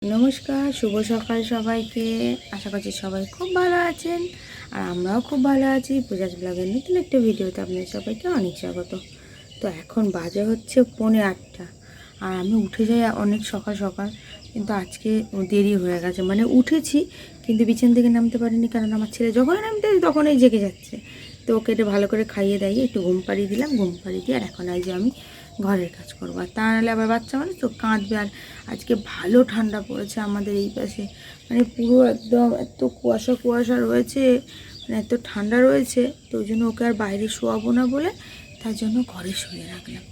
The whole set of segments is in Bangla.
নমস্কার, শুভ সকাল সবাইকে। আশা করছি সবাই খুব ভালো আছেন আর আমরাও খুব ভালো আছি। পূজাজ ব্লগের নতুন একটা ভিডিওতে আপনাদের সবাইকে অনেক স্বাগত। তো এখন বাজে হচ্ছে 7:45 আর আমি উঠে যাই অনেক সকাল সকাল, কিন্তু আজকে দেরি হয়ে গেছে। মানে উঠেছি কিন্তু বিছানা থেকে নামতে পারিনি, কারণ আমার ছেলে যখনই নামতে তখনই জেগে যাচ্ছে। তো ওকে এটা ভালো করে খাইয়ে দাইয়ে একটু ঘুম পাড়িয়ে দিলাম, ঘুম পাড়িয়ে দিয়ে আর এখন আজ আমি ঘরের কাজ করবো। আর তা নাহলে আবার বাচ্চা মানে তো কাঁদবে। আর আজকে ভালো ঠান্ডা পড়েছে আমাদের এই পাশে, মানে পুরো একদম এত কুয়াশা কুয়াশা রয়েছে, মানে এত ঠান্ডা রয়েছে। তো ওই জন্য ওকে আর বাইরে শোয়াবো না বলে তার জন্য ঘরে শুয়ে রাখলাম।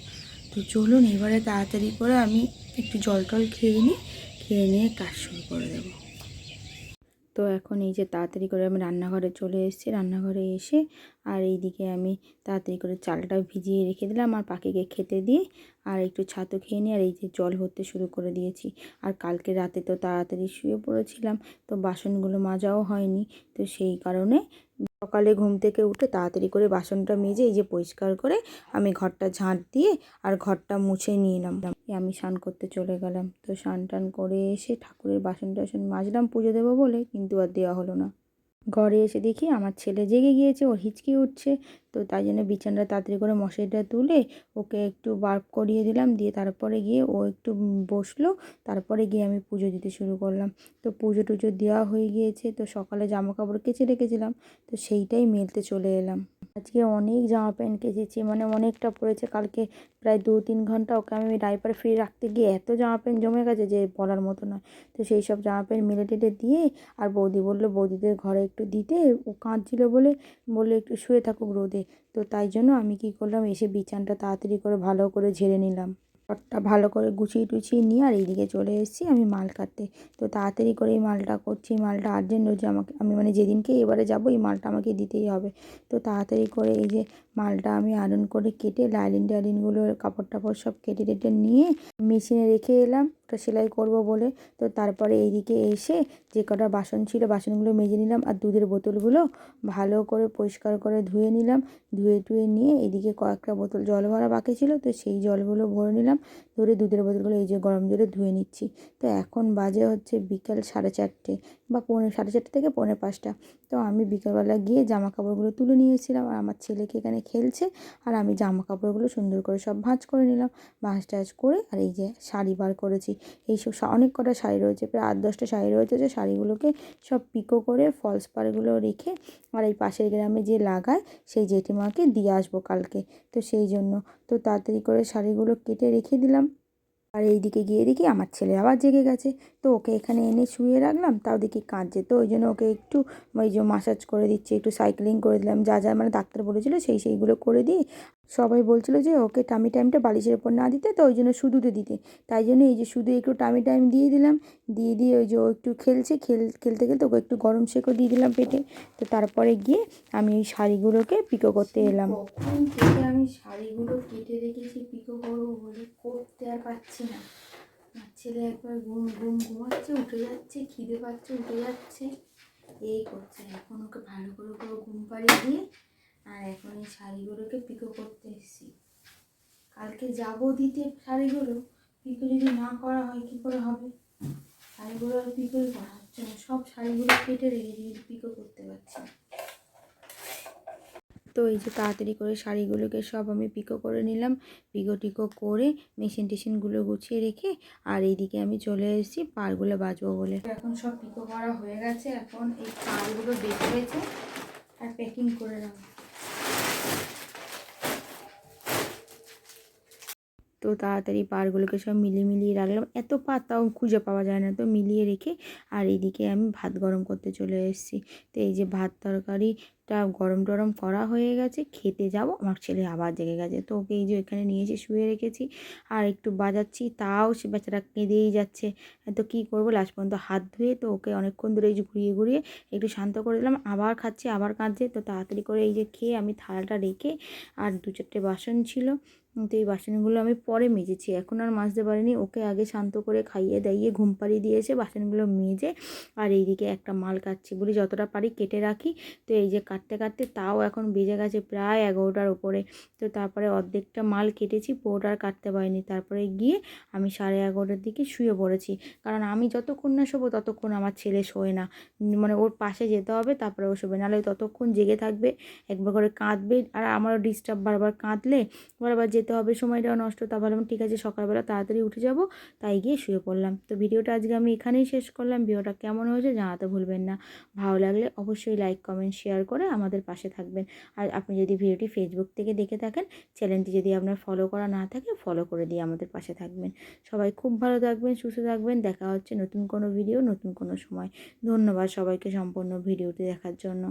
তো চলুন এবারে তাড়াতাড়ি করে আমি একটু জল টল খেয়ে নিই, খেয়ে নিয়ে কাজ শুরু করে দেবো। তো এখন এই যে তাড়াতাড়ি করে আমি রান্নাঘরে চলে এসেছি। রান্নাঘরে এসে আর এইদিকে আমি তাড়াতাড়ি করে চালটা ভিজিয়ে রেখে দিলাম আর পাখিকে খেতে দিয়ে আর একটু ছাতু খেয়ে নিয়ে আর এই যে জল ভরতে শুরু করে দিয়েছি। আর কালকে রাতে তো তাড়াতাড়ি শুয়ে পড়েছিলাম, তো বাসনগুলো মাজাও হয়নি। তো সেই কারণে সকালে ঘুম থেকে উঠে তাড়াতাড়ি করে বাসনটা মেজে এই যে পরিষ্কার করে আমি ঘরটা ঝাঁট দিয়ে আর ঘরটা মুছে নিয়ে এলাম। আমি স্নান করতে চলে গেলাম। তো স্নান টান করে এসে ঠাকুরের বাসন টাসন মাজলাম পুজো দেবো বলে, কিন্তু আর দেওয়া হলো না। ঘরে এসে দেখি আমার ছেলে জেগে গিয়েছে, ও হিচকি উঠছে। তো তাই জন্য বিছানাটা তাড়াতাড়ি করে মশারিটা তুলে ওকে একটু বার্প করিয়ে দিলাম, দিয়ে তারপরে গিয়ে ও একটু বসলো। তারপরে গিয়ে আমি পুজো দিতে শুরু করলাম। তো পুজো টুজো দেওয়া হয়ে গিয়েছে। তো সকালে জামা কাপড় কেচে রেখেছিলাম, তো সেইটাই মেলতে চলে এলাম। আজকে অনেক জামা প্যান্ট কেচেছি, মানে অনেকটা পড়েছে। কালকে প্রায় 2-3 ঘন্টা ওকে আমি ডাইপার ফ্রি রাখতে গিয়ে এত জামা প্যান্ট জমে গেছে যে বলার মতো নয়। তো সেই সব জামা প্যান্ট মেলে টেলে দিয়ে আর বৌদি বললো বৌদিদের ঘরে একটু দিতে, ও কাঁদছিল বলে বললো একটু শুয়ে থাকুক রোদে। তো তাই জন্য আমি কি করলাম, এসে বিছানটা তাড়াতাড়ি করে ভালো করে ঝেড়ে নিলাম, ঘরটা ভালো করে গুছিয়ে টুছিয়ে নিয়ে আর এইদিকে চলে এসেছি আমি মাল কাটতে। তো তাড়াতাড়ি করে এই মালটা করছি। মালটা আর্জেন্ট যে আমাকে, আমি মানে যেদিনকে এবারে যাবো এই মালটা আমাকে দিতেই হবে। তো তাড়াতাড়ি করে এই যে মালটা আমি আয়রন করে কেটে লাইলিন টাইলিনগুলো কাপড় টাপড় সব কেটে টেটে নিয়ে মেশিনে রেখে এলাম, ওটা সেলাই করব বলে। তো তারপরে এইদিকে এসে যে কটা বাসন ছিল বাসনগুলো মেজে নিলাম আর দুধের বোতলগুলো ভালো করে পরিষ্কার করে ধুয়ে নিলাম। ধুয়ে টুয়ে নিয়ে এদিকে কয়েকটা বোতল জল ভরা বাকি ছিল, তো সেই জলগুলো ভরে নিলাম। ধরে দুধের বোতলগুলো এই যে গরম জলে ধুয়ে নিচ্ছি। তো এখন বাজে হচ্ছে বিকেল 4:30 বা 4:30 থেকে 4:45। তো আমি বিকেলবেলা গিয়ে জামা কাপড়গুলো তুলে নিয়েছিলাম আর আমার ছেলেকে এখানে খেলছে আর আমি জামা কাপড়গুলো সুন্দর করে সব ভাঁজ করে নিলাম। ভাঁজ টাজ করে আর এই যে শাড়ি বার করেছি। এইসব অনেক কটা শাড়ি রয়েছে, প্রায় 8-10টা শাড়ি রয়েছে। যে শাড়িগুলোকে সব পিকো করে ফলস পাড়গুলো রেখে আর এই পাশের গ্রামে যে লাগায় সেই জেঠিমাকে দিয়ে আসবো কালকে। তো সেই জন্য তো তাড়াতাড়ি করে শাড়িগুলো কেটে রেখে দিলাম। আর এইদিকে গিয়ে দেখি আমার ছেলে আবার জেগে গেছে। তো ওকে এখানে এনে শুয়ে রাখলাম, তাও দেখি কাঁদছে। তো ওই জন্য ওকে একটু ওই যে মাসাজ করে দিচ্ছি, একটু সাইক্লিং করে দিলাম, যা যা মানে ডাক্তার বলেছিলো সেইগুলো করে দিই। সবাই বলছিলো যে ওকে টামি টাইমটা বালিশের ওপর না দিতে, তো ওই জন্য শুধুতে দিতে। তাই জন্য এই যে শুধু একটু টামি টাইম দিয়ে দিলাম। দিয়ে ওই যে ও একটু খেলছে, খেলতে খেলতে ওকে একটু গরম সেঁকও দিয়ে দিলাম পেটে। তো তারপরে গিয়ে আমি এই শাড়িগুলোকে পিকো করতে এলাম। কখন থেকে আমি শাড়িগুলো কেটে রেখেছি পিকো করবো বলে, করতে আর পারছি না। আমার ছেলে একবার ঘুমাচ্ছে, উঠে যাচ্ছে, খিদে পাচ্ছে, উঠে যাচ্ছে, এই করছে। এখন ওকে ভালো করে ঘুম পাড়িয়ে দিয়ে আর এখন এই শাড়িগুলোকে পিকো করতে এসেছি। কালকে যাবো দিতে শাড়িগুলো, পিকো যদি না করা হয় কী করে হবে? শাড়িগুলো আর পিকোই করা হচ্ছে না, সব শাড়িগুলো কেটে রেখেছি কিন্তু পিকো করতে পারছি না। তো এই যে তাড়াতাড়ি করে শাড়িগুলোকে সব আমি পিকো করে নিলাম। পিকো টিকো করে মেশিন টেশিনগুলো গুছিয়ে রেখে আর এইদিকে আমি চলে এসেছি পাড়গুলো বাজবো বলে। এখন সব পিকো করা হয়ে গেছে, এখন এই পাড়গুলো বের হয়েছে আর প্যাকিং করে রাখবো। তো তাড়াতাড়ি পাড়গুলোকে সব মিলিয়ে রাখলাম। এত পাড় তাও খুঁজে পাওয়া যায় না, তো মিলিয়ে রেখে আর এইদিকে আমি ভাত গরম করতে চলে এসেছি। তো এই যে ভাত তরকারিটা গরম টরম করা হয়ে গেছে, খেতে যাব। আমার ছেলে আবার জেগে গেছে, তো ওকে এই যে এখানে নিয়ে এসে শুয়ে রেখেছি আর একটু বাজাচ্ছি, তাও সে বেচারা কেঁদেই যাচ্ছে। তো কী করবো, লাস্ট পর্যন্ত হাত ধুয়ে তো ওকে অনেকক্ষণ ধরে এই যে ঘুরিয়ে একটু শান্ত করে দিলাম। আবার খাচ্ছে, আবার কাঁদছে। তো তাড়াতাড়ি করে এই যে খেয়ে আমি থালাটা রেখে আর 2-4টে বাসন ছিল তো এই বাসনগুলো আমি পরে মেজেছি, এখন আর মাজতে পারিনি। ওকে আগে শান্ত করে খাইয়ে দাইয়ে ঘুম পাড়িয়ে দিয়ে এসে বাসনগুলো মেজে আর এইদিকে একটা মাল কাটছি, বলি যতটা পারি কেটে রাখি। তো এই যে কাটতে কাটতে তাও এখন বেজে গেছে প্রায় 11টার উপরে। তো তারপরে অর্ধেকটা মাল কেটেছি, পুরোটা আর কাটতে পারিনি। তারপরে গিয়ে আমি 11:30টার দিকে শুয়ে পড়েছি, কারণ আমি যতক্ষণ না শোবো ততক্ষণ আমার ছেলে শোয় না। মানে ওর পাশে যেতে হবে তারপরে ও শোবে, নাহলে ততক্ষণ জেগে থাকবে, একবার করে কাঁদবে, আর আমারও ডিস্টার্ব, বারবার কাঁদলে বারবার যেতে হবে, সময়টাও নষ্ট। তা ভাবলাম ঠিক আছে সকালবেলা তাড়াতাড়ি উঠে যাব, তাই গিয়ে শুয়ে পড়লাম। তো ভিডিওটা আজকে আমি এখানেই শেষ করলাম। ভিডিওটা কেমন হয়েছে জানাতে ভুলবেন না, ভালো লাগলে অবশ্যই লাইক কমেন্ট শেয়ার করে আমাদের পাশে থাকবেন। আর আপনি যদি ভিডিওটি ফেসবুক থেকে দেখে থাকেন, চ্যানেলটি যদি আপনার ফলো করা না থাকে ফলো করে দিয়ে আমাদের পাশে থাকবেন। সবাই খুব ভালো থাকবেন, সুস্থ থাকবেন। দেখা হচ্ছে নতুন কোনো ভিডিও নতুন কোনো সময়। ধন্যবাদ সবাইকে সম্পূর্ণ ভিডিওটি দেখার জন্য।